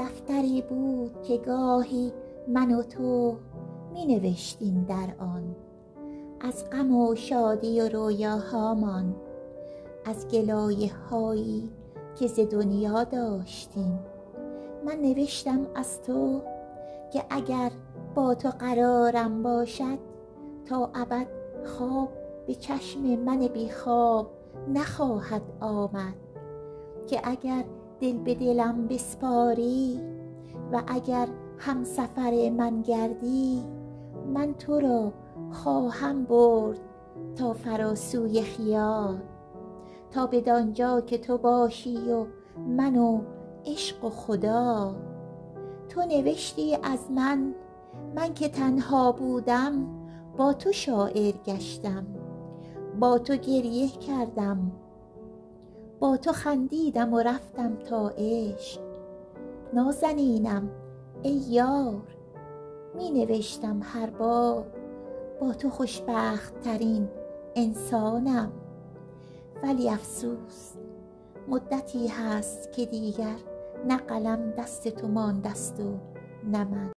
دفتری بود که گاهی من و تو می نوشتیم در آن، از غم و شادی و رویاهامان، از گلایه هایی که ز دنیا داشتیم. من نوشتم از تو که اگر با تو قرارم باشد، تا ابد خواب به چشم من بی خواب نخواهد آمد، که اگر دل به دلم بسپاری و اگر همسفر من گردی، من تو را خواهم برد تا فراسوی خیال، تا بدانجا که تو باشی و من و عشق و خدا. تو نوشتی از من که تنها بودم با تو شاعر گشتم، با تو گریه کردم، با تو خندیدم و رفتم تا عشق. نازنینم ای یار، می نوشتم هر بار با تو خوشبخت ترین انسانم، ولی افسوس مدتی هست که دیگر نه قلم دست تو ماندست و نه من.